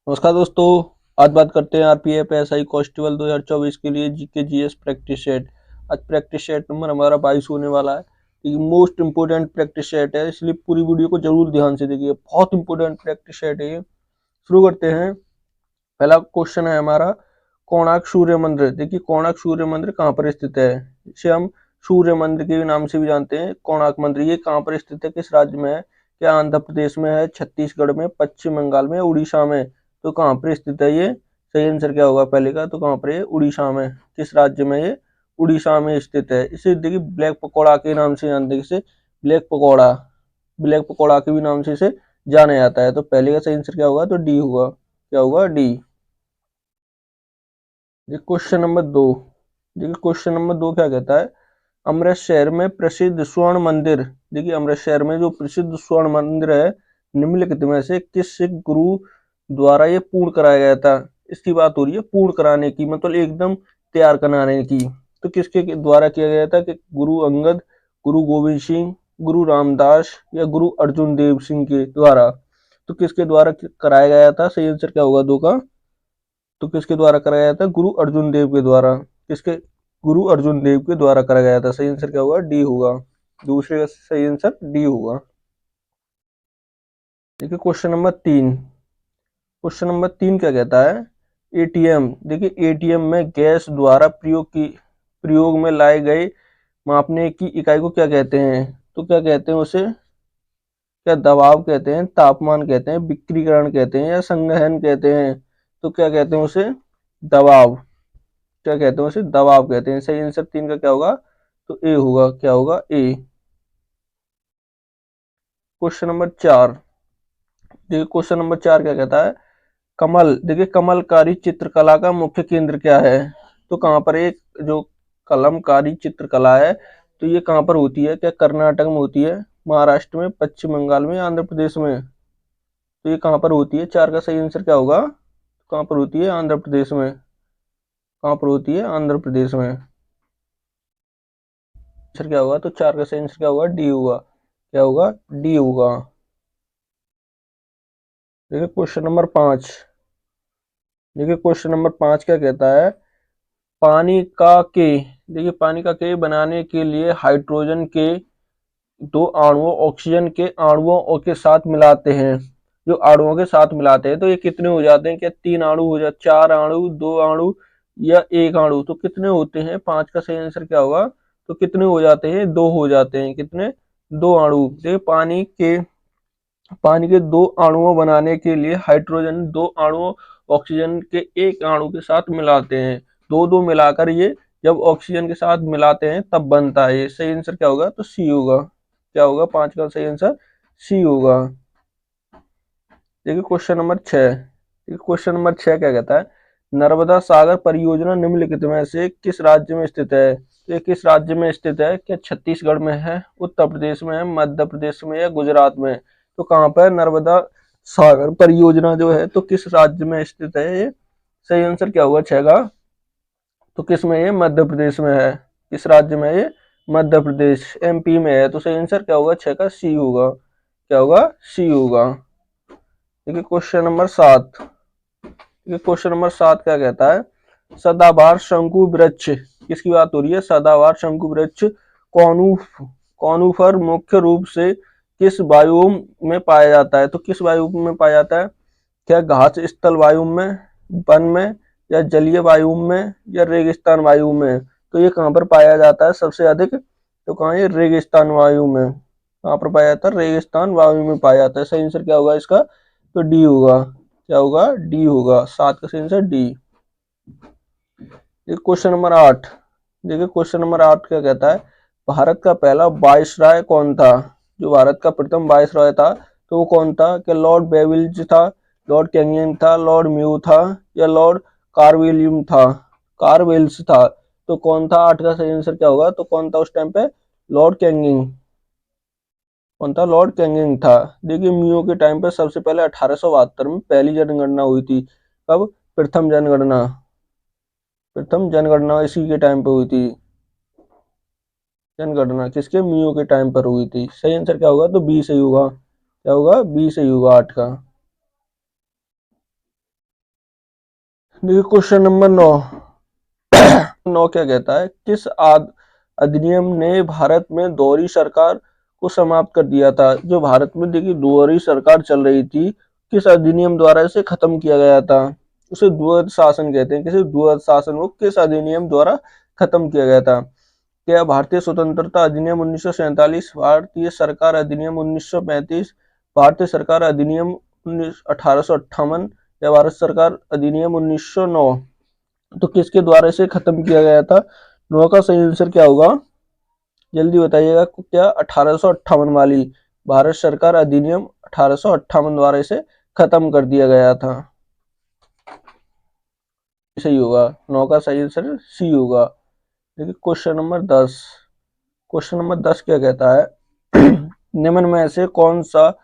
नमस्कार दोस्तों। आज बात करते हैं आरपीएफ एसआई कांस्टेबल 2024 के लिए जीके जीएस प्रैक्टिस सेट। आज प्रैक्टिस सेट नंबर हमारा 22 होने वाला है। ये मोस्ट इंपोर्टेंट प्रैक्टिस सेट है, इसलिए पूरी वीडियो को जरूर ध्यान से देखिए। बहुत इंपोर्टेंट प्रैक्टिस सेट है ये। शुरू करते हैं। पहला क्वेश्चन है हमारा, कोणार्क सूर्य मंदिर। देखिए कोणार्क सूर्य मंदिर कहाँ पर स्थित है। इसे हम सूर्य मंदिर के नाम से भी जानते हैं। कोणार्क मंदिर ये कहाँ पर स्थित है, किस राज्य में है। क्या आंध्र प्रदेश में है, छत्तीसगढ़ में, पश्चिम बंगाल में, उड़ीसा में। तो कहाँ पर स्थित है ये। सही आंसर क्या होगा पहले का, तो कहाँ पर है, उड़ीसा में। किस राज्य में ये, उड़ीसा में स्थित है। इसे देखिए ब्लैक पकौड़ा के नाम से जानते हैं। इसे ब्लैक पकौड़ा, ब्लैक पकौड़ा के भी नाम से इसे जाना जाता है। तो पहले का सही आंसर क्या होगा, तो डी होगा। क्या होगा, डी। ये क्वेश्चन नंबर 2। देखिए क्वेश्चन नंबर 2 क्या कहता है, अमृतसर में प्रसिद्ध स्वर्ण मंदिर। देखिए अमृतसर में जो प्रसिद्ध स्वर्ण मंदिर है, निम्नलिखित में से किस सिख गुरु द्वारा ये पूर्ण कराया गया था। इसकी बात हो रही है पूर्ण कराने की, मतलब एकदम तैयार कराने की। तो किसके द्वारा किया गया था, कि गुरु अंगद, गुरु गोविंद सिंह, गुरु रामदास या गुरु अर्जुन देव सिंह के द्वारा। तो किसके द्वारा कराया गया था, सही आंसर क्या होगा दो का। तो किसके द्वारा कराया गया था, गुरु अर्जुन देव के द्वारा। किसके, गुरु अर्जुन देव के द्वारा कराया गया था। सही आंसर क्या होगा, डी होगा। दूसरे का सही आंसर डी होगा। देखिए क्वेश्चन नंबर 3। क्वेश्चन नंबर 3 क्या कहता है, एटीएम। देखिए एटीएम में गैस द्वारा प्रयोग में लाए गए मापने की इकाई को क्या कहते हैं। तो क्या कहते हैं उसे, क्या दबाव कहते हैं, तापमान कहते हैं, विक्रीकरण कहते हैं या संघनन कहते हैं। तो क्या कहते हैं उसे, दबाव। क्या कहते हैं उसे, दबाव कहते हैं। सही आंसर 3 का क्या होगा, तो ए होगा। क्या होगा, ए। Question number 4। देखिए क्वेश्चन नंबर 4 क्या कहता है, कमल। देखिए कमलकारी चित्रकला का मुख्य केंद्र क्या है। तो कहाँ पर एक जो कलमकारी चित्रकला है, तो ये कहाँ पर होती है, क्या कर्नाटक में होती है, महाराष्ट्र में, पश्चिम बंगाल में, आंध्र प्रदेश में। तो ये कहाँ पर होती है, 4 का सही आंसर क्या होगा, कहाँ पर होती है, आंध्र प्रदेश में। कहाँ पर होती है, आंध्र प्रदेश में। आंसर क्या होगा, तो 4 का सही आंसर क्या होगा, डी होगा। क्या होगा, डी होगा। देखिए क्वेश्चन नंबर 5। देखिए क्वेश्चन नंबर 5 क्या कहता है, पानी का के। देखिए पानी का के बनाने के लिए हाइड्रोजन के दो अणुओं ऑक्सीजन के अणुओं के साथ मिलाते हैं। जो अणुओं के साथ मिलाते हैं तो ये कितने हो जाते हैं, क्या 3 अणु हो जाते, 4 अणु, 2 अणु या 1 अणु। तो कितने होते हैं, 5 का सही आंसर क्या होगा, तो कितने हो जाते हैं, 2 हो जाते हैं। कितने, 2 अणु। देखिए पानी के 2 अणुओं बनाने के लिए हाइड्रोजन 2 अणुओं ऑक्सीजन के 1 अणु के साथ मिलाते हैं। दो दो मिलाकर ये जब ऑक्सीजन के साथ मिलाते हैं तब बनता है। ये सही आंसर क्या होगा, तो सी होगा। क्या होगा, 5 का सही आंसर सी होगा। देखिए क्वेश्चन नंबर 6। देखिए क्वेश्चन नंबर 6 क्या कहता है, नर्मदा सागर परियोजना निम्नलिखित में से किस राज्य में स्थित है। ये किस राज्य में स्थित है, क्या छत्तीसगढ़ में है, उत्तर प्रदेश में है, मध्य प्रदेश में या गुजरात में। तो कहाँ पर नर्मदा सागर परियोजना जो है, तो किस राज्य में स्थित है ये। सही आंसर क्या होगा 6 का, तो किस में, ये मध्य प्रदेश में है। किस राज्य में है ये, मध्य प्रदेश, एमपी में है। तो सही आंसर क्या होगा, 6 का सी होगा। क्या होगा, सी होगा। देखिए क्वेश्चन नंबर 7। देखिए क्वेश्चन नंबर 7 क्या कहता है, सदाबहार शंकु वृक्ष। किसकी बात हो रही है, सदाबहार शंकु वृक्ष कॉनूफर मुख्य रूप से किस वायुम में पाया जाता है। तो किस वायुम में पाया जाता है, क्या घास स्थल वायुम में, वन में, या जलीय वायुम में, या रेगिस्तान वायुम में। तो ये कहाँ पर पाया जाता है सबसे अधिक, तो कहाँ, ये रेगिस्तान वायु में। कहाँ पर पाया जाता है, रेगिस्तान वायु में पाया जाता है। सही आंसर क्या होगा इसका, तो डी होगा। क्या होगा, डी होगा। 7 का सही आंसर डी। ये क्वेश्चन नंबर 8। देखिए क्वेश्चन नंबर 8 क्या कहता है, भारत का पहला वायसराय कौन था। जो भारत का प्रथम वायसराय था तो वो कौन था, क्या लॉर्ड बेविल्ज था, लॉर्ड कैनिंग था, लॉर्ड म्यू था, या लॉर्ड कार्विलियम था, कार्वेल्स था। तो कौन था, 8 का सही आंसर क्या होगा, तो कौन था उस टाइम पे, लॉर्ड कैनिंग। कौन था, लॉर्ड कैनिंग था। देखिए म्यू के टाइम पे सबसे पहले 1872 में पहली जनगणना हुई थी। कब, प्रथम जनगणना, प्रथम जनगणना इसी के टाइम पे हुई थी। जनगणना किसके, मियो के टाइम पर हुई थी। सही आंसर क्या होगा, तो बी सही होगा। क्या होगा, बी सही होगा 8 का। देखिए क्वेश्चन नंबर 9। 9 क्या कहता है, किस अधिनियम ने भारत में दोहरी सरकार को समाप्त कर दिया था। जो भारत में देखिए दोहरी सरकार चल रही थी, किस अधिनियम द्वारा इसे खत्म किया गया था। उसे द्वैध शासन कहते हैं। किसी द्वैध शासन को किस अधिनियम द्वारा खत्म किया गया था। क्या भारतीय स्वतंत्रता अधिनियम 1947, भारतीय सरकार अधिनियम 1935, भारतीय सरकार अधिनियम 1858 या भारत सरकार अधिनियम 1909। तो किसके द्वारा इसे खत्म किया गया था। 9 का सही आंसर क्या होगा, जल्दी बताइएगा। क्या 1858 वाली भारत सरकार अधिनियम 1858 द्वारा इसे खत्म कर दिया गया था। सही होगा, 9 का सही आंसर सी होगा। देखिए क्वेश्चन नंबर 10। क्वेश्चन नंबर 10 क्या कहता है, निम्न में से कौन सा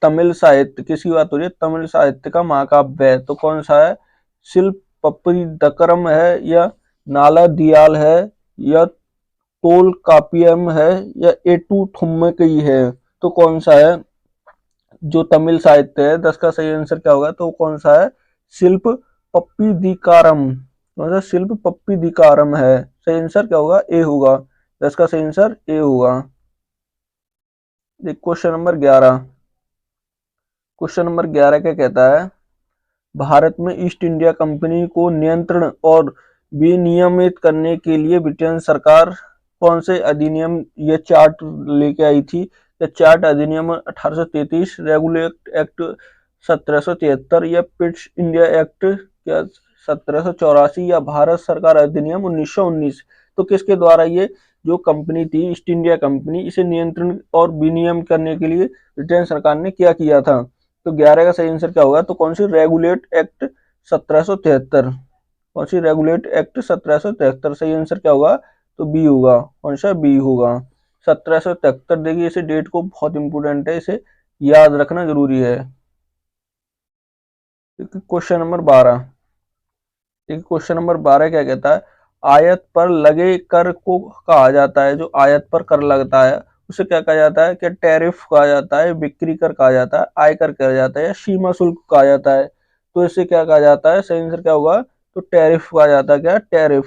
तमिल साहित्य, किसकी बात हो रही है, तमिल साहित्य का महाकाव्य है। तो कौन सा है, शिल्पपरीदकरम है, या नालादियाल है, या तोलकापियम है, या एटू थुम्मकई है। तो कौन सा है जो तमिल साहित्य है। 10 का सही आंसर क्या होगा, तो कौन सा है, शिल्प पप्पीदिकारम। कौन सा, शिल्प पप्पीदिकारम है। सही आंसर क्या होगा, ए होगा। 10 का सही आंसर ए होगा। Question number 11। क्वेश्चन नंबर 11 क्या कहता है, भारत में ईस्ट इंडिया कंपनी को नियंत्रण और विनियमित करने के लिए ब्रिटेन सरकार कौन से अधिनियम या चार्ट लेके आई थी। या चार्ट अधिनियम 1833, रेगुलेट एक्ट 1773, या पिट्स इंडिया एक्ट या 1784, या भारत सरकार अधिनियम 1919। तो किसके द्वारा ये जो कंपनी थी ईस्ट इंडिया कंपनी, इसे नियंत्रण और विनियम करने के लिए ब्रिटेन सरकार ने क्या किया था। तो 11 का सही आंसर क्या होगा, तो कौन सी, रेगुलेट एक्ट 1773। कौन सी, रेगुलेट एक्ट 1773। सही आंसर क्या होगा, तो बी होगा। कौन सा, बी होगा। 1773। देखिए इसे डेट को बहुत इंपोर्टेंट है, इसे याद रखना जरूरी है। Question number 12। देखिए क्वेश्चन नंबर 12 क्या कहता है, आयत पर लगे कर को कहा जाता है। जो आयत पर कर लगता है उसे क्या कहा जाता है, क्या टैरिफ कहा जाता है, बिक्री कर कहा जाता है, आयकर कहा जाता है, या सीमा शुल्क कहा जाता है। तो इसे क्या कहा जाता है, सही आंसर क्या होगा, तो टैरिफ कहा जाता है। क्या, टैरिफ।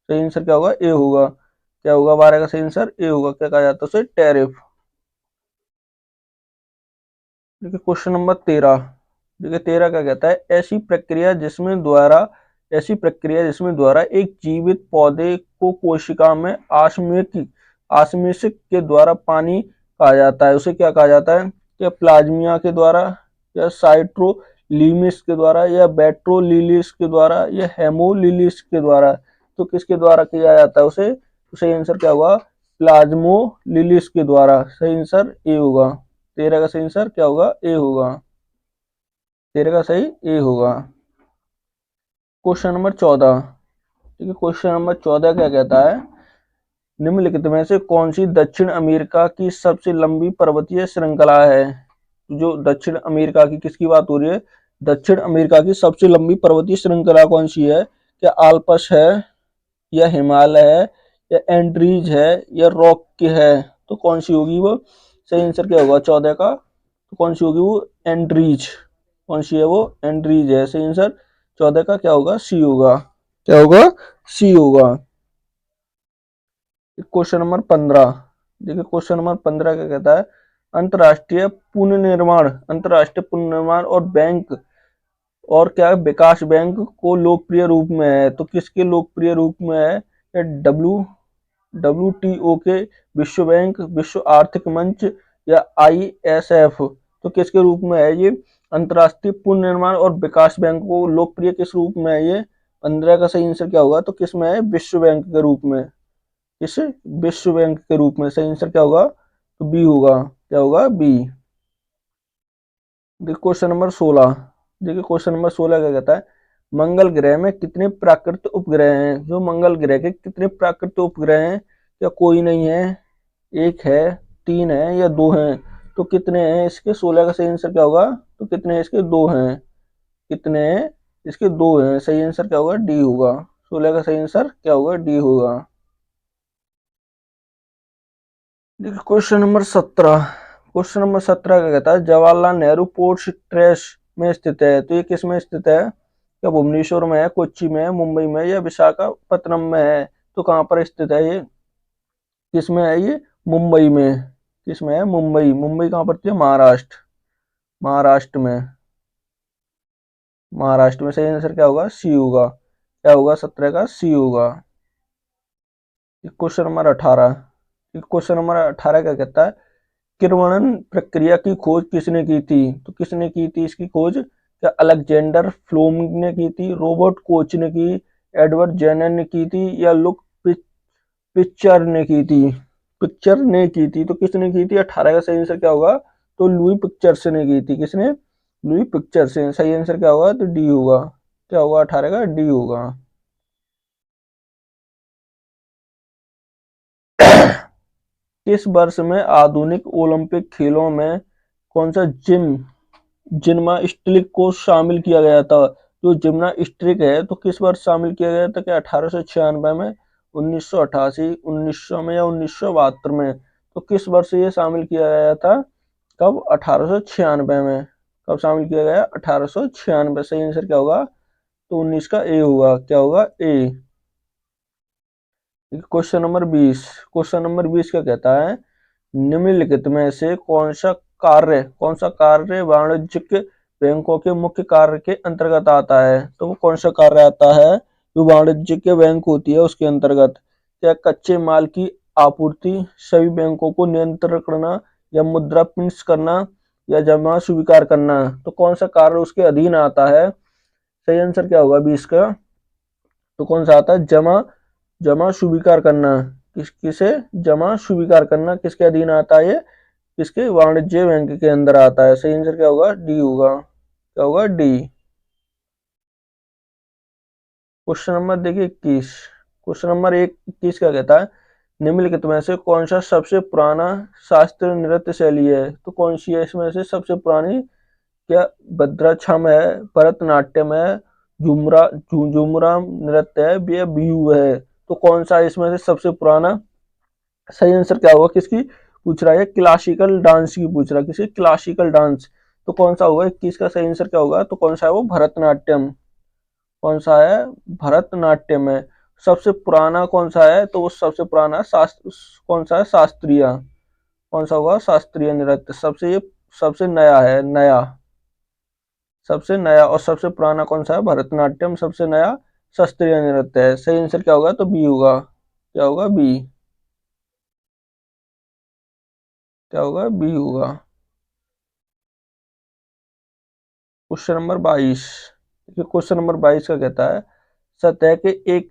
सही आंसर क्या होगा, ए होगा। क्या होगा, 12 का सही आंसर ए होगा। क्या कहा जाता है उसे, टैरिफ। देखिए क्वेश्चन नंबर 13। देखिए 13 क्या कहता है, ऐसी प्रक्रिया जिसमें द्वारा एक जीवित पौधे को कोशिका में आश्मेषिक के द्वारा पानी कहा जाता है, उसे क्या कहा जाता है। क्या प्लाज्मिया के द्वारा, या साइट्रोलीमिस के द्वारा, या बैट्रोलिलिस के द्वारा, या हेमोलिलिस के द्वारा। तो किसके द्वारा किया जाता है उसे। तो सही आंसर क्या होगा, प्लाज्मोलिलिस के द्वारा। सही आंसर ए होगा। 13 का सही आंसर क्या होगा, ए होगा। 13 का सही ए होगा। Question number 14। ठीक है, क्वेश्चन नंबर 14 क्या कहता है, निम्नलिखित में से कौन सी दक्षिण अमेरिका की सबसे लंबी पर्वतीय श्रृंखला है। जो दक्षिण अमेरिका की, किसकी बात हो रही है, दक्षिण अमेरिका की सबसे लंबी पर्वतीय श्रृंखला कौन सी है। क्या आल्प्स है, या हिमालय है, या एंड्रीज है, या रॉक की है। तो कौन सी होगी वो। सही आंसर क्या होगा 14 का, तो कौन सी होगी वो, एंड्रीज। कौन सी है वो, एंड्रीज है। सही आंसर 14 का क्या होगा, सी होगा। क्या होगा, सी होगा। Question number 15। देखिए क्वेश्चन नंबर 15 क्या कहता है, अंतरराष्ट्रीय पुनर्निर्माण और बैंक और क्या विकास बैंक को लोकप्रिय रूप में है। तो किसके लोकप्रिय रूप में है, WTO के, विश्व बैंक, विश्व आर्थिक मंच, या ISF। तो किसके रूप में है ये, अंतरराष्ट्रीय पुनर्निर्माण और विकास बैंक को लोकप्रिय किस रूप में है ये। 15 का सही आंसर क्या होगा, तो किस में है, विश्व बैंक के रूप में। किस, विश्व बैंक के रूप में। सही आंसर क्या होगा, तो बी होगा। क्या होगा, बी। देखिए क्वेश्चन नंबर 16। देखिए क्वेश्चन नंबर 16 क्या कहता है, मंगल ग्रह में कितने प्राकृतिक उपग्रह हैं। जो मंगल ग्रह के कितने प्राकृतिक उपग्रह हैं। क्या कोई नहीं है, एक है, तीन है, या दो हैं। तो कितने हैं इसके, 16 का सही आंसर क्या होगा, तो कितने हैं इसके, दो हैं। कितने हैं इसके, दो हैं। सही आंसर क्या होगा, डी होगा। 16 का सही आंसर क्या होगा, डी होगा। देखिए क्वेश्चन नंबर 17। क्वेश्चन नंबर 17 क्या कहता है, जवाहरलाल नेहरू पोर्ट ट्रस्ट में स्थित है। तो ये किस में स्थित है, क्या भुवनेश्वर में है, कोच्चि में है, मुंबई में है या विशाखापत्तनम में है? तो कहाँ पर स्थित है ये, किस में है ये? मुंबई में। किस में है? मुंबई। मुंबई कहाँ पड़ती है? महाराष्ट्र। महाराष्ट्र में। महाराष्ट्र में। सही आंसर क्या होगा? सी होगा। क्या होगा? 17 का सी होगा। Question number 18। क्वेश्चन नंबर 18 क्या कहता है? किण्वन प्रक्रिया की खोज किसने की थी? तो किसने की थी इसकी खोज? क्या अलेक्जेंडर फ्लेमिंग ने की थी, रॉबर्ट कोच ने की, एडवर्ड जेनर ने की थी या लुक पिक्चर ने की थी? पिक्चर ने की थी। तो किसने की थी? 18 का सही आंसर क्या होगा? तो लुई पिक्चर ने की थी। किसने? लुई पिक्चर से। सही आंसर क्या होगा? तो डी होगा। क्या होगा? 18 का डी होगा। किस वर्ष में आधुनिक ओलंपिक खेलों में कौन सा जिम्नास्टिक को शामिल किया गया था? जो जिम्नास्टिक है तो किस वर्ष शामिल किया गया था? क्या 1896 में, 1988, 1900 में या 1972 में? तो किस वर्ष ये शामिल किया गया था? कब? 1896 में। कब शामिल किया गया? 1896। सही आंसर क्या होगा? तो 19 का ए होगा। क्या होगा? A. Question number 20। Question number 20 क्या कहता है? निम्नलिखित में से कौन सा कार्य वाणिज्यिक बैंकों के मुख्य कार्य के अंतर्गत आता है? तो वो कौन सा कार्य आता है जो वाणिज्यिक बैंक होती है उसके अंतर्गत? क्या कच्चे माल की आपूर्ति, सभी बैंकों को नियंत्रण करना या मुद्रा प्रिंट करना या जमा स्वीकार करना? तो कौन सा कार्य उसके अधीन आता है? सही आंसर क्या होगा 20 का? तो कौन सा आता है? जमा जमा स्वीकार करना। किसे? जमा स्वीकार करना किसके अधीन आता है ये? किसके? वाणिज्य बैंक के अंदर आता है। सही आंसर क्या होगा? डी होगा। क्या होगा? डी। क्वेश्चन नंबर देखिए 21। क्वेश्चन नंबर 21 क्या कहता है? निम्नलिखित में से कौन सा सबसे पुराना शास्त्रीय नृत्य शैली है? तो कौन सी है इसमें से सबसे पुरानी? क्या भद्राछम है, भरतनाट्यम है, झुमरा नृत्य है या बिहू है? तो कौन सा इसमें से सबसे पुराना? सही आंसर क्या होगा? किसकी पूछ रहा है? क्लासिकल डांस की पूछ रहा है। किसी? Classical dance. तो कौन सा होगा 21 का सही आंसर क्या होगा? तो कौन सा है वो? भरतनाट्यम। कौन सा है? भरतनाट्यम है। सबसे पुराना कौन सा है? तो वो सबसे पुराना शास्त्र कौन सा है? शास्त्रीय। कौन सा होगा? शास्त्रीय नृत्य। सबसे ये सबसे नया है, नया। सबसे नया और सबसे पुराना कौन सा है? भरतनाट्यम सबसे नया शास्त्रीय नृत्य है। सही आंसर क्या होगा? तो बी होगा। क्या होगा? बी। क्या होगा? बी होगा। Question number 22। क्वेश्चन नंबर 22 का कहता है? सतह के एक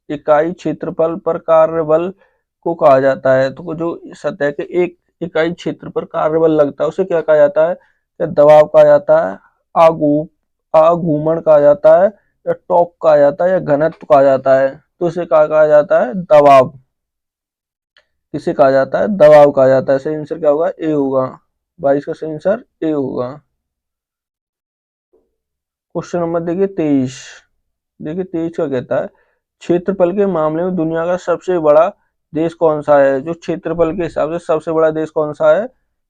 इकाई क्षेत्रफल पर कार्यबल को कहा जाता है। तो जो सतह के एक इकाई क्षेत्र पर कार्यबल लगता है उसे क्या कहा जाता है? या दबाव कहा जाता है, आघू आघूमन कहा जाता है या टॉर्क कहा जाता है या घनत्व कहा जाता है? तो इसे क्या कहा जाता है? दबाव। किसे कहा जाता है? दबाव कहा जाता है। सही आंसर क्या होगा? ए होगा। 22 का सही आंसर ए होगा। क्वेश्चन नंबर देखिए 23। देखिए 23 का कहता है? क्षेत्रफल के मामले में दुनिया का सबसे बड़ा देश कौन सा है? जो क्षेत्रफल के हिसाब से सबसे बड़ा देश कौन सा है?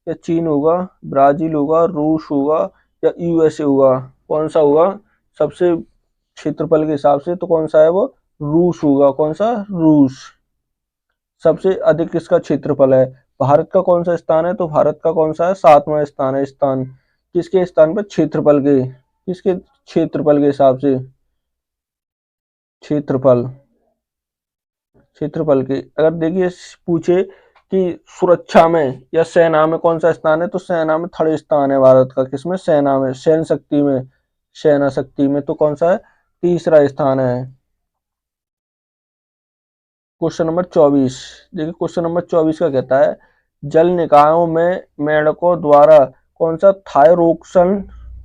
या चीन होगा, ब्राजील होगा, रूस होगा या यूएसए होगा? कौन सा होगा सबसे क्षेत्रफल के हिसाब से? तो कौन सा है वो? रूस होगा। कौन सा? रूस। सबसे अधिक किसका क्षेत्रफल है? भारत का कौन सा स्थान है? तो भारत का कौन सा है? 7वां स्थान है। स्थान किसके स्थान पर? क्षेत्रफल के। किसके? क्षेत्रफल के हिसाब से। क्षेत्रफल। क्षेत्रफल के अगर देखिए पूछे कि सुरक्षा में या सेना में कौन सा स्थान है? तो सेना में 3rd स्थान है भारत का। किसमें? सेना में, सैन्य शक्ति में, सेना शक्ति में। तो कौन सा है? 3रा स्थान है। Question number 24। देखिए क्वेश्चन नंबर 24 का कहता है? जल निकायों में मेंढकों द्वारा कौन सा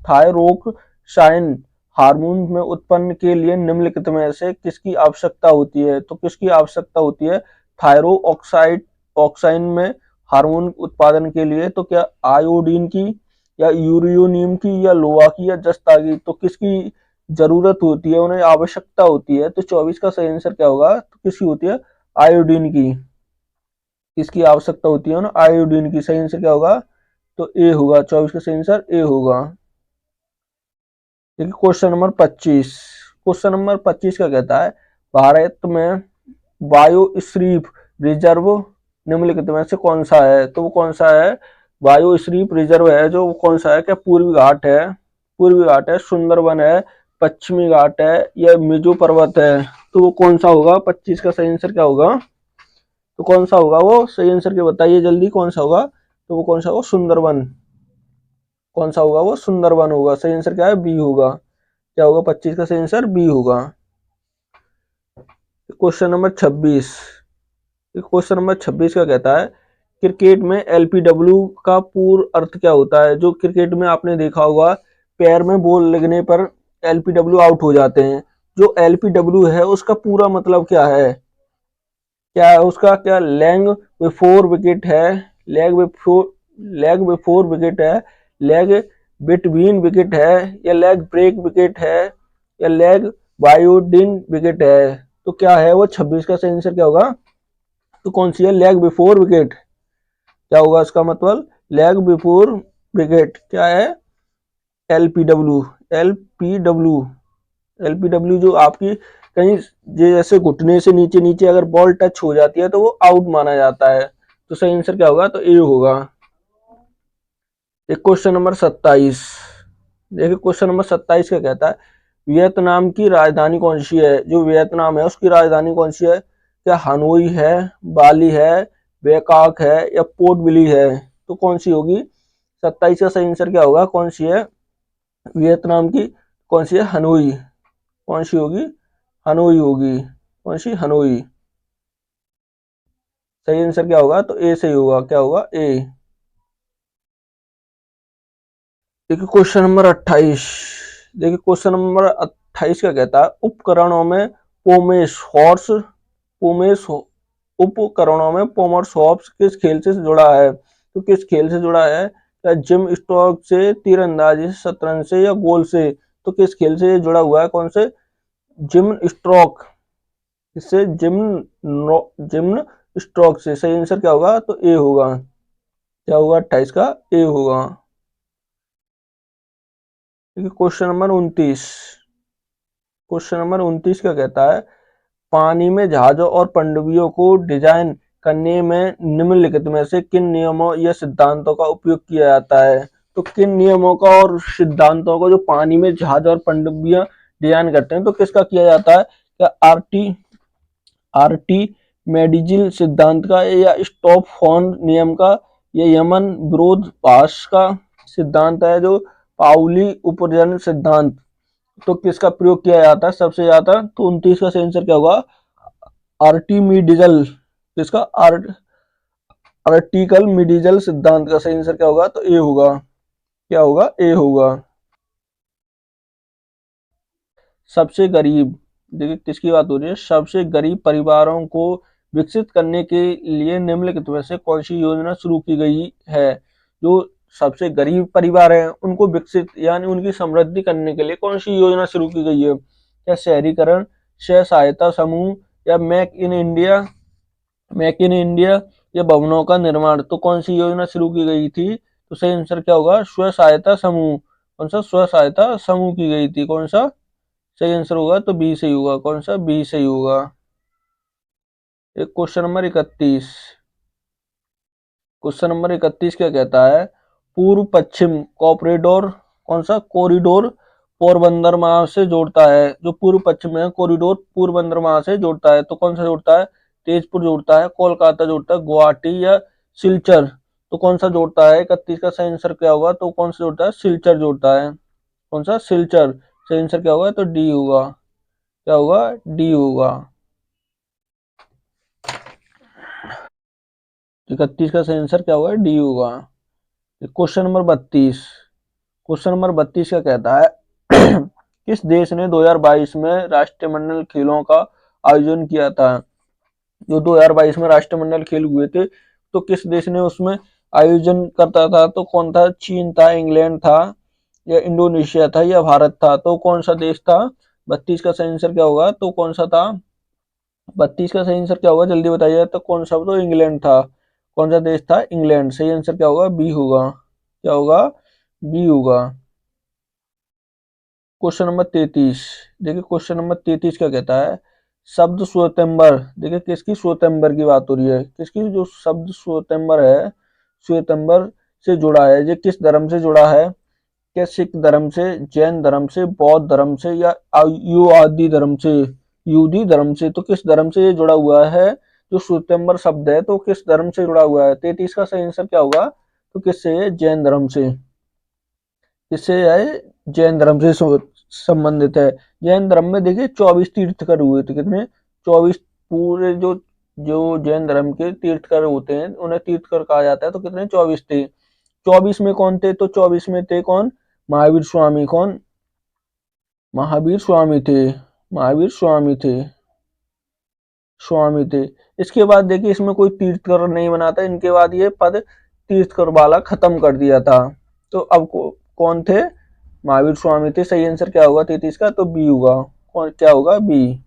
थायरोक्साइन हार्मोन में उत्पन्न के लिए निम्नलिखित में से किसकी आवश्यकता होती है? तो किसकी आवश्यकता होती है थायरोक्साइड ऑक्साइन में हार्मोन उत्पादन के लिए? तो क्या आयोडीन की या यूरेनियम की या लोहा की या जस्ता की? तो किसकी जरूरत होती है, उन्हें आवश्यकता होती है? तो 24 का सही आंसर क्या होगा? तो किसकी होती है? आयोडीन की। किसकी आवश्यकता होती है ना? आयोडीन की। सही आंसर क्या होगा? तो ए होगा। 24 का सही आंसर ए होगा। देखिए क्वेश्चन नंबर 25। क्वेश्चन नंबर 25 का कहता है भारत में बायोस्फीयर रिजर्व निम्नलिखित में से कौन सा है? तो वो कौन सा है? बायोस्फीयर रिजर्व है जो, वो कौन सा है? क्या पूर्वी घाट है? पूर्वी घाट है, सुंदरबन है, पश्चिमी घाट है, या मिजो पर्वत है? तो वो कौन सा होगा? 25 का सही आंसर क्या होगा? तो कौन सा होगा वो? सही आंसर के बताइए जल्दी, कौन सा होगा? तो वो कौन सा होगा? सुंदरबन। कौन सा होगा वो? सुंदरबन होगा। सही आंसर क्या है? बी होगा। क्या होगा? 25 का सही आंसर बी होगा। Question number 26। क्वेश्चन नंबर 26 का कहता है क्रिकेट में एलपीडब्ल्यू का पूर्ण अर्थ क्या होता है? जो क्रिकेट में आपने देखा होगा, पैर में बॉल लगने पर एलपीडब्ल्यू आउट हो जाते हैं। जो एलपीडब्ल्यू है उसका पूरा मतलब क्या है? क्या है उसका? क्या लैंग बिफोर विकेट है, लेग बिफोर विकेट है, लेग बिटवीन विकेट है, या लेग ब्रेक विकेट है, या लेग बायोडिन विकेट है? तो क्या है वो? 26 का सही आंसर क्या होगा? तो कौन सी है? Leg before wicket. क्या होगा इसका मतलब? लेग बिफोर विकेट क्या है? एलपीडब्ल्यू। एलपीडब्ल्यू। एलपीडब्ल्यू जो आपकी कहीं जैसे घुटने से नीचे नीचे अगर बॉल टच हो जाती है तो वो आउट माना जाता है। तो सही आंसर क्या होगा? तो ए होगा। एक क्वेश्चन नंबर 27। देखिए क्वेश्चन नंबर 27 का कहता है वियतनाम की राजधानी कौन सी है? जो वियतनाम है उसकी राजधानी कौन सी है? क्या हनोई है, बाली है, बैंकॉक है, या पोर्ट विली है? तो कौन सी होगी? 27 का सही आंसर क्या होगा? कौन सी है वियतनाम की? कौन सी है? हनोई। कौन सी होगी? हनोई होगी। कौन सी? हनोई। सही आंसर क्या होगा? तो ए सही होगा। क्या होगा? ए। देखिए क्वेश्चन नंबर 28। देखिए क्वेश्चन नंबर 28 का कहता है उपकरणों में पोमेस हॉर्स पोमेस उपकरणों में पोमर्स हॉर्स किस खेल से जुड़ा है? तो किस खेल से जुड़ा है? क्या जिम स्ट्रोक से, तीरंदाजी से, शतरंज से, या गोल से? तो किस खेल से ये जुड़ा हुआ है? कौन से? Gym stroke. इससे जिम स्ट्रोक से। सही आंसर क्या होगा? तो ए होगा। क्या होगा? 28 का ए होगा। देखिए क्वेश्चन नंबर 29। क्वेश्चन नंबर 29 का कहता है पानी में जहाजों और पनडुब्बियों को डिजाइन करने में निम्नलिखित में से किन नियमों या सिद्धांतों का उपयोग किया जाता है? तो किन नियमों का और सिद्धांतों का जो पानी में जहाज और पनडुब्बियां डिजाइन करते हैं तो किसका किया जाता है? क्या आरटी मेडिजिल सिद्धांत का, या स्टॉप फोन नियम का, या यमन विरोध पास का सिद्धांत है जो पाउली उपजन सिद्धांत? तो किसका प्रयोग किया जाता है सबसे ज्यादा? तो 29 का सही आंसर क्या होगा? आर्टिमिडिजल। किसका? आर्टिकल मिडिजल सिद्धांत का सही आंसर क्या होगा? तो ए होगा। क्या होगा? ए होगा। सबसे गरीब, देखिए किसकी बात हो रही है? सबसे गरीब परिवारों को विकसित करने के लिए निम्नलिखित में से कौन सी योजना शुरू की गई है? जो सबसे गरीब परिवार हैं उनको विकसित यानी उनकी समृद्धि करने के लिए कौन सी योजना शुरू की गई है? क्या शहरीकरण, स्वयं सहायता समूह, या मेक इन इंडिया, या भवनों का निर्माण? तो कौन सी योजना शुरू की गई थी? तो सही आंसर क्या होगा? स्व सहायता समूह। कौन सा? स्व सहायता समूह की गई थी। कौन सा? सही आंसर होगा तो बी सही होगा। कौन सा? बी सही होगा। एक क्वेश्चन नंबर 31। क्वेश्चन नंबर 31 क्या कहता है पूर्व पश्चिम कॉरिडोर, कौन सा कॉरिडोर पोरबंदर महा से जोड़ता है? जो पूर्व पश्चिम है कॉरिडोर पोरबंदर महा से जोड़ता है। तो कौन सा जोड़ता है? तेजपुर जोड़ता है, कोलकाता जोड़ता है, गुवाहाटी, या सिलचर? तो कौन सा जोड़ता है? 31 का सही आंसर क्या होगा? तो कौन सा जोड़ता है? सिलचर जोड़ता है। कौन सा? सिलचर। सही आंसर क्या होगा? तो डी होगा। क्या होगा? डी होगा। 31 का सही आंसर क्या होगा? डी होगा। Question number 32। क्वेश्चन नंबर 32 का कहता है किस देश ने 2022 में राष्ट्रमंडल खेलों का आयोजन किया था? जो 2022 में राष्ट्रमंडल खेल हुए थे तो किस देश ने उसमें आयोजन करता था? तो कौन था? चीन था, इंग्लैंड था, या इंडोनेशिया था, या भारत था? तो कौन सा देश था? 32 का सही आंसर क्या होगा? तो कौन सा था? 32 का सही आंसर क्या होगा? जल्दी बताइए। तो कौन सा? तो इंग्लैंड था। कौन सा देश था? इंग्लैंड। सही आंसर क्या होगा? बी होगा। क्या होगा? बी होगा। Question number 33। देखिए क्वेश्चन नंबर 33 क्या कहता है, शब्द श्वेतंबर। देखिए किसकी श्वेतंबर की बात हो रही है, किसकी, जो शब्द श्वेतंबर है, श्वेतंबर से जुड़ा है, ये किस धर्म से जुड़ा है, क्या सिख धर्म से, जैन धर्म से, बौद्ध धर्म से, या युआदि धर्म से, यूदी धर्म से। तो किस धर्म से ये जुड़ा हुआ है, जो श्वेतंबर शब्द है तो किस धर्म से जुड़ा हुआ है। 33 का सही आंसर क्या होगा, तो किससे है, जैन धर्म से। किससे है, जैन धर्म से संबंधित है। जैन धर्म में देखिए 24 तीर्थकर हुए थे, कितने, 24। पूरे जो जो जैन धर्म के तीर्थकर होते हैं उन्हें तीर्थकर कहा जाता है, तो कितने, 24 थे। 24 में कौन थे, तो 24 में थे कौन, महावीर स्वामी। कौन, महावीर स्वामी थे, महावीर स्वामी थे, स्वामी थे। इसके बाद देखिए इसमें कोई तीर्थकर नहीं बना था, इनके बाद ये पद तीर्थकर वाला खत्म कर दिया था। तो अब कौन थे, महावीर स्वामी थे। सही आंसर क्या होगा 33 का, तो बी होगा। कौन, क्या होगा, बी।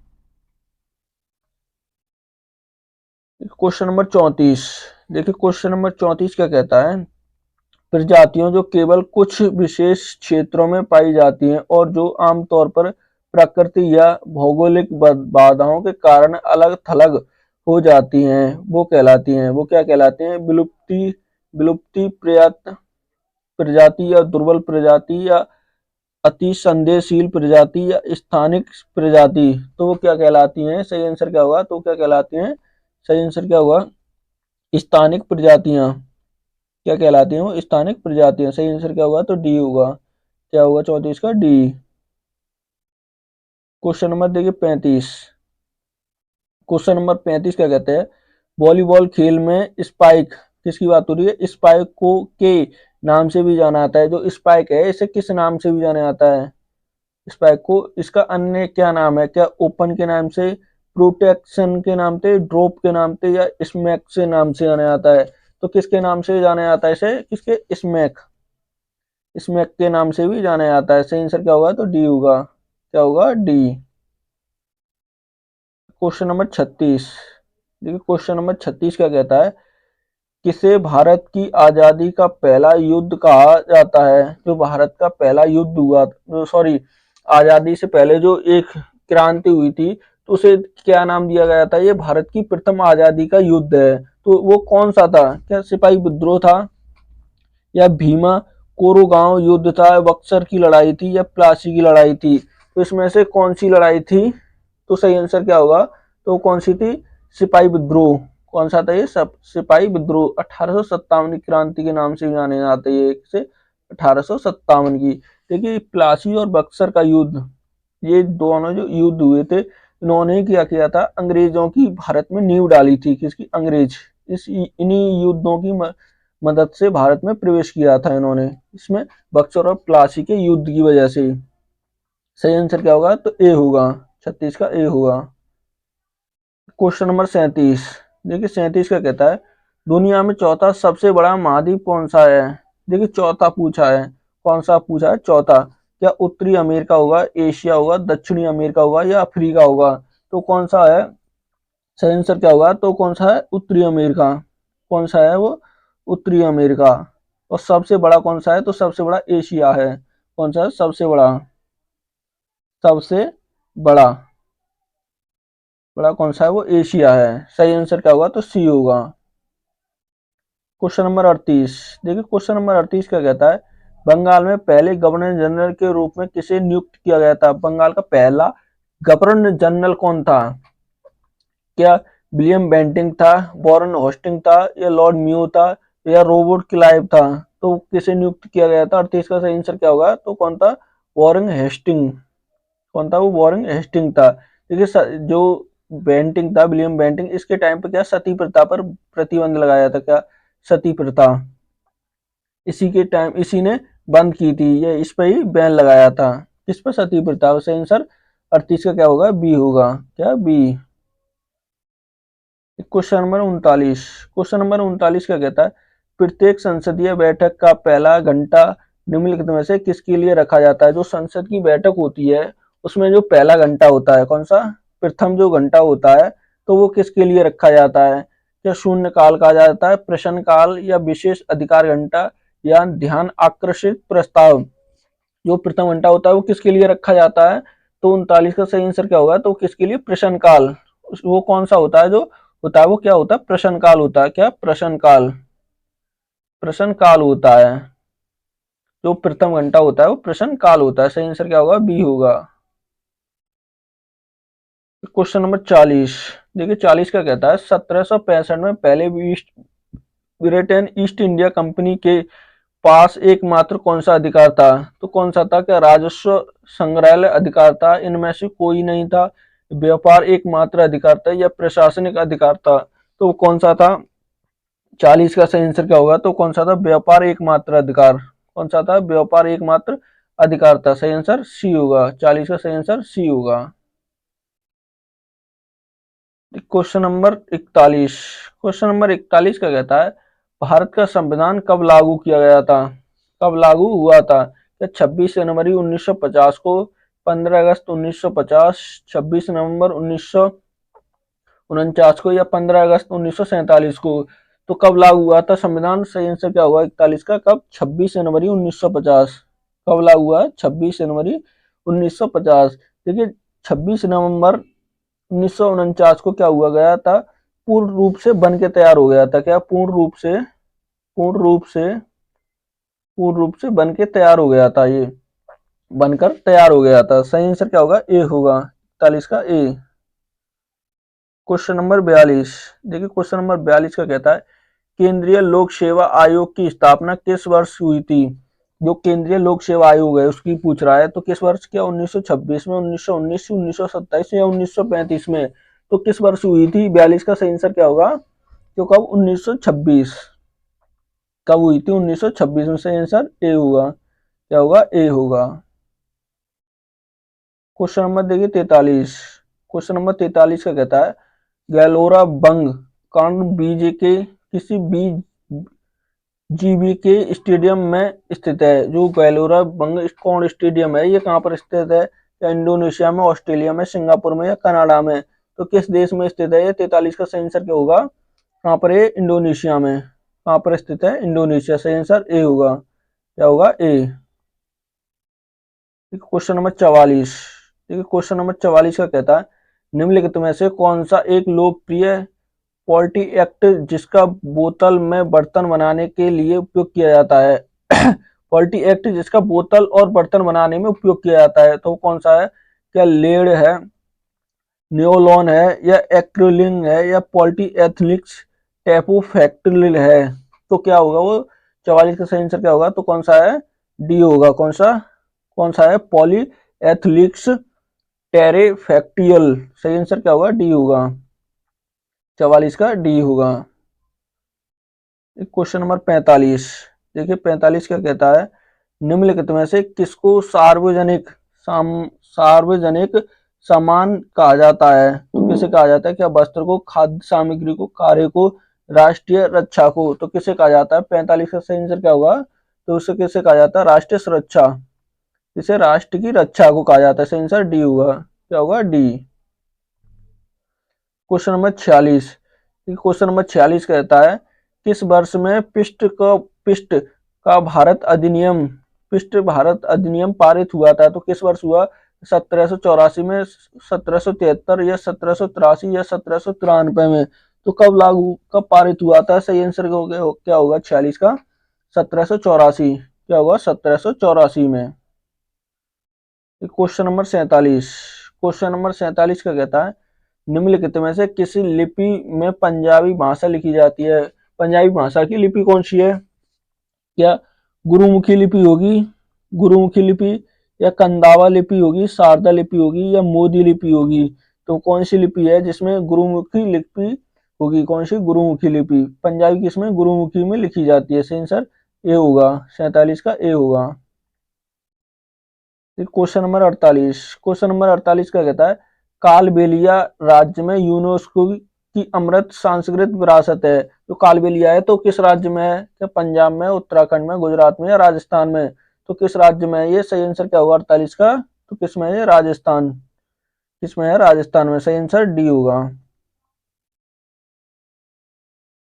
Question number 34। देखिए क्वेश्चन नंबर 34 क्या कहता है, प्रजातियों जो केवल कुछ विशेष क्षेत्रों में पाई जाती हैं और जो आमतौर पर प्रकृति या भौगोलिक बाधाओं के कारण अलग थलग हो जाती हैं, वो कहलाती हैं, वो क्या कहलाती हैं, विलुप्ति, विलुप्ति प्रजाति, या दुर्बल प्रजाति, या अति संदेहशील प्रजाति, या स्थानिक प्रजाति। तो वो क्या कहलाती हैं, सही आंसर क्या होगा, तो क्या कहलाती हैं, सही आंसर क्या होगा, स्थानिक प्रजातियां। क्या कहलाती हैं वो, स्थानिक प्रजातियां। सही आंसर क्या होगा, तो डी होगा। क्या होगा 34 का, डी। क्वेश्चन नंबर देखिए 35। क्वेश्चन नंबर 35 क्या कहते हैं, वॉलीबॉल खेल में स्पाइक, किसकी बात हो रही है, स्पाइक को के नाम से भी जाना जाता है। जो स्पाइक है इसे किस नाम से भी जाना जाता है, स्पाइक को, इसका अन्य क्या नाम है, क्या ओपन के नाम से, प्रोटेक्शन के नाम से, ड्रॉप के नाम से, या स्मैक से नाम से जाना जाता है। तो किसके नाम से जाना जाता है इसे, किसके, स्मैक, स्मैक के नाम से भी जाना जाता है। सही आंसर क्या होगा, तो डी होगा। क्या होगा, डी। Question number 36। देखिए क्वेश्चन नंबर 36 क्या कहता है, किसे भारत की आजादी का पहला युद्ध कहा जाता है। जो भारत का पहला युद्ध हुआ, सॉरी, आजादी से पहले जो एक क्रांति हुई थी, तो उसे क्या नाम दिया गया था, ये भारत की प्रथम आजादी का युद्ध है। तो वो कौन सा था, क्या सिपाही विद्रोह था, या भीमा कोरेगांव युद्ध था, बक्सर की लड़ाई थी, या प्लासी की लड़ाई थी। तो इसमें से कौन सी लड़ाई थी, तो सही आंसर क्या होगा, तो कौन सी थी, सिपाही विद्रोह। कौन सा था ये, सब सिपाही विद्रोह। 1857 की क्रांति के नाम से भी जाने जाते हैं, एक से 1857 की। देखिए प्लासी और बक्सर का युद्ध, ये दोनों जो युद्ध हुए थे, इन्होंने क्या किया था, अंग्रेजों की भारत में नींव डाली थी। किसकी, अंग्रेज। इस इन्हीं युद्धों की मदद से भारत में प्रवेश किया था इन्होंने, इसमें बक्सर और प्लासी के युद्ध की वजह से। सही आंसर क्या होगा, तो ए होगा, 36 का ए होगा। Question number 37। देखिए 37 का कहता है, दुनिया में चौथा सबसे बड़ा महाद्वीप कौन सा है। देखिए चौथा पूछा है, कौन सा पूछा है, चौथा। क्या उत्तरी अमेरिका होगा, एशिया होगा, दक्षिणी अमेरिका होगा, या अफ्रीका होगा। तो कौन सा है, सही आंसर क्या होगा, तो कौन सा है, उत्तरी अमेरिका। कौन सा है वो, उत्तरी अमेरिका। और सबसे बड़ा कौन सा है, तो सबसे बड़ा एशिया है। कौन सा है सबसे बड़ा, सबसे बड़ा, बड़ा कौन सा है, वो एशिया है। सही आंसर क्या होगा, तो सी होगा। Question number 38। देखिए क्वेश्चन नंबर 38 क्या कहता है, बंगाल में पहले गवर्नर जनरल के रूप में किसे नियुक्त किया गया था। बंगाल का पहला गवर्नर जनरल कौन था। क्या विलियम बेंटिंग था, वॉरेन हेस्टिंग था, या लॉर्ड म्यू था, या रॉबर्ट क्लाइव था। तो किसे नियुक्त किया गया था, 38 का सही आंसर क्या होगा, तो कौन था, वॉरेन हेस्टिंग। कौन था वो, वॉरेन हेस्टिंग था। देखिए जो बेंटिंग था, विलियम बेंटिंग, इसके टाइम पे क्या सती प्रथा पर प्रतिबंध लगाया था। क्या, सती प्रथा, इसी के टाइम इसी ने बंद की थी, ये इस पर ही बैन लगाया था। किस पर, सती प्रथा। सही आंसर 38 का क्या होगा, बी होगा। क्या, B. Question number 39। Question number 39 क्या कहता है, प्रत्येक संसदीय बैठक का पहला घंटा निम्नलिखित में से किसके लिए रखा जाता है। जो संसद की बैठक होती है उसमें जो पहला घंटा होता है, कौन सा, प्रथम जो घंटा होता है, तो वो किसके लिए रखा जाता है। क्या शून्य काल कहा जाता है, प्रश्न काल, या विशेष अधिकार घंटा, या ध्यान आकर्षित प्रस्ताव। जो प्रथम घंटा होता है वो किसके लिए रखा जाता है? तो 39 का सही आंसर क्या होगा? तो किसके लिए? प्रश्न काल। वो कौन सा होता है जो होता है, वो क्या होता है? प्रश्न काल होता है। क्या? प्रश्न काल। प्रश्न काल होता है। जो प्रथम घंटा होता है वो प्रश्न काल होता है। सही आंसर क्या होगा? बी होगा। Question number 40। देखिए 40 का कहता है 1765 में पहले ब्रिटेन ईस्ट इंडिया कंपनी के पास एकमात्र कौन सा अधिकार था? तो कौन सा था? क्या राजस्व संग्रहालय अधिकार था? इनमें से कोई नहीं था। व्यापार एकमात्र अधिकार था या प्रशासनिक अधिकार था? तो कौन सा था? 40 का सही आंसर क्या होगा? तो कौन सा था? व्यापार एकमात्र अधिकार। कौन सा था? व्यापार एकमात्र अधिकार था। सही आंसर सी होगा। 40 का सही आंसर सी होगा। Question number 41। क्वेश्चन नंबर 41 का कहता है भारत का संविधान कब लागू किया गया था? कब लागू हुआ था? क्या 26 जनवरी 1950 को, 15 अगस्त 1950, 26 नवंबर 1949 को या 15 अगस्त 1947 को? तो कब लागू हुआ था संविधान? सही आंसर क्या हुआ 41 का? कब? 26 जनवरी 1950। कब लागू हुआ? 26 जनवरी 1950। देखिए 26 नवंबर 1949 को क्या हुआ गया था? पूर्ण रूप से बन के तैयार हो गया था। क्या? पूर्ण रूप से पूर्ण रूप से बन के तैयार हो गया था। ये बनकर तैयार हो गया था। सही आंसर क्या होगा? ए होगा। 41 का ए। Question number 42। देखिए क्वेश्चन नंबर 42 का कहता है केंद्रीय लोक सेवा आयोग की स्थापना किस वर्ष हुई थी? जो केंद्रीय लोक सेवा आयोग है उसकी पूछ रहा है। तो किस वर्ष? क्या 1926 में, 1919, 1927 या 1935 में? तो किस वर्ष हुई थी? 42 का सही आंसर क्या होगा? तो कब? 1926। कब हुई थी? 1926 में। सही आंसर ए होगा। क्या होगा? ए होगा। क्वेश्चन नंबर देखिए 43। क्वेश्चन नंबर 43 का कहता है गैलोरा बंग कांड बीजे के किसी बी जीबी के स्टेडियम में स्थित है? जो गैलोरा बंग कौन स्टेडियम है ये कहाँ पर स्थित है? या इंडोनेशिया में, ऑस्ट्रेलिया में, सिंगापुर में या कनाडा में? तो किस देश में स्थित है ये? 43 का सही आंसर क्या होगा? कहाँ पर है? इंडोनेशिया में। कहाँ पर स्थित है? इंडोनेशिया। सही आंसर ए होगा। क्या होगा? ए। Question number 44। देखिए क्वेश्चन नंबर 44 का कहता है निम्नलिखित में से कौन सा एक लोकप्रिय पॉलिटी एक्ट जिसका बोतल में बर्तन बनाने के लिए उपयोग किया जाता है? पॉलिटी एक्ट जिसका बोतल और बर्तन बनाने में उपयोग किया जाता है तो कौन सा है? क्या लेड है, नियोलॉन है या एक्रिलिन है या पॉलिटी एथनिक्स टेपोफैक्टिल है? तो क्या होगा वो? 44 का सही आंसर क्या होगा? तो कौन सा है? डी होगा। कौन सा? कौन सा है? पॉली एथलिक्स टेरेफैक्टियल। सही आंसर क्या होगा? डी होगा। 44 का डी होगा। Question number 45। देखिए 45 क्या कहता है निम्नलिखित में से किसको सार्वजनिक सामान कहा जाता है? तो किसे कहा जाता है? क्या वस्त्र को, खाद्य सामग्री को, कार्य को, राष्ट्रीय रक्षा को? तो किसे कहा जाता है? 45 का सही आंसर क्या होगा? तो उसे किसे कहा जाता है? राष्ट्रीय सुरक्षा। इसे राष्ट्र की रक्षा को कहा जाता है। सही आंसर डी होगा। क्या होगा? D. Question number 46। Question number 46 कहता है किस वर्ष में पिष्ट भारत अधिनियम पारित हुआ था? तो किस वर्ष हुआ? 1784 में, 1773 या 1783 या 1793 में? तो कब पारित हुआ था? सही आंसर क्या होगा 46 का? 1784। क्या होगा? 1784 में। Question number 47। क्वेश्चन नंबर 47 का कहता है निम्नलिखित में से किसी लिपि में पंजाबी भाषा लिखी जाती है? पंजाबी भाषा की लिपि कौन सी है? क्या गुरुमुखी लिपि होगी, गुरुमुखी लिपि, या कंदावा लिपि होगी, शारदा लिपि होगी या मोदी लिपि होगी? तो कौन सी लिपि है जिसमें गुरुमुखी लिपि होगी? कौन सी? गुरुमुखी लिपि। पंजाबी किसमें? गुरुमुखी में लिखी जाती है। सही आंसर ए होगा। 47 का ए होगा। Question number 48। क्वेश्चन नंबर 48 का कहता है कालबेलिया राज्य में यूनेस्को की अमृत सांस्कृतिक विरासत है? तो कालबेलिया है तो किस राज्य में है? क्या पंजाब में, उत्तराखंड में, गुजरात में या राजस्थान में? तो किस राज्य में है ये? सही आंसर क्या होगा 48 का? तो किस में है? राजस्थान। किस में है? राजस्थान में। सही आंसर डी होगा।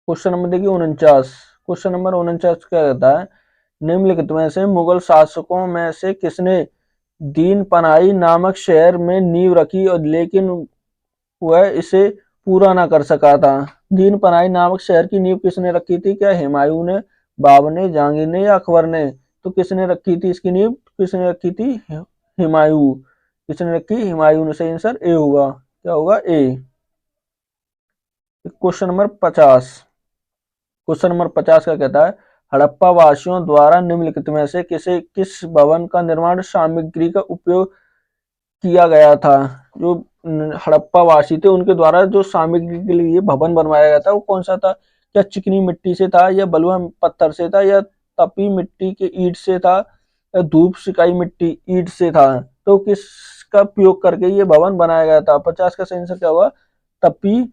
क्वेश्चन नंबर देखिए 49। क्वेश्चन नंबर 49 क्या कहता है निम्नलिखित में से मुगल शासकों में से किसने दीन पनाही नामक शहर में नींव रखी और लेकिन वह इसे पूरा न कर सका था। दीन पनाही नामक शहर की नींव किसने रखी थी? क्या हुमायूं ने, बाबर ने, जहांगीर ने या अकबर ने? तो किसने रखी थी इसकी नींव? किसने रखी थी? हुमायूं। किसने रखी? हुमायूं ने। सही आंसर ए होगा। क्या होगा? A. Question number 50। Question number 50 का कहता है हड़प्पा वासियों द्वारा निम्नलिखित में से किस भवन का निर्माण सामग्री का उपयोग किया गया था? जो हड़प्पा वासी थे उनके द्वारा जो सामग्री के लिए भवन बनवाया गया था वो कौन सा था? क्या चिकनी मिट्टी से था, या बलुआ पत्थर से था, या तपी मिट्टी के ईंट से था, या धूप सिकाई मिट्टी ईंट से था? तो किसका उपयोग करके ये भवन बनाया गया था? 50 का सही आंसर क्या होगा? तपी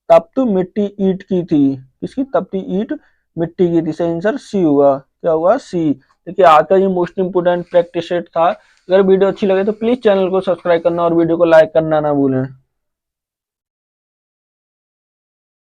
तप्त मिट्टी ईंट की थी। किसकी? तपती ईंट मिट्टी की थी। सही आंसर सी होगा। क्या होगा? सी। देखिए आज का ये मोस्ट इंपोर्टेंट प्रैक्टिस सेट था। अगर वीडियो अच्छी लगे तो प्लीज चैनल को सब्सक्राइब करना और वीडियो को लाइक करना ना भूलें।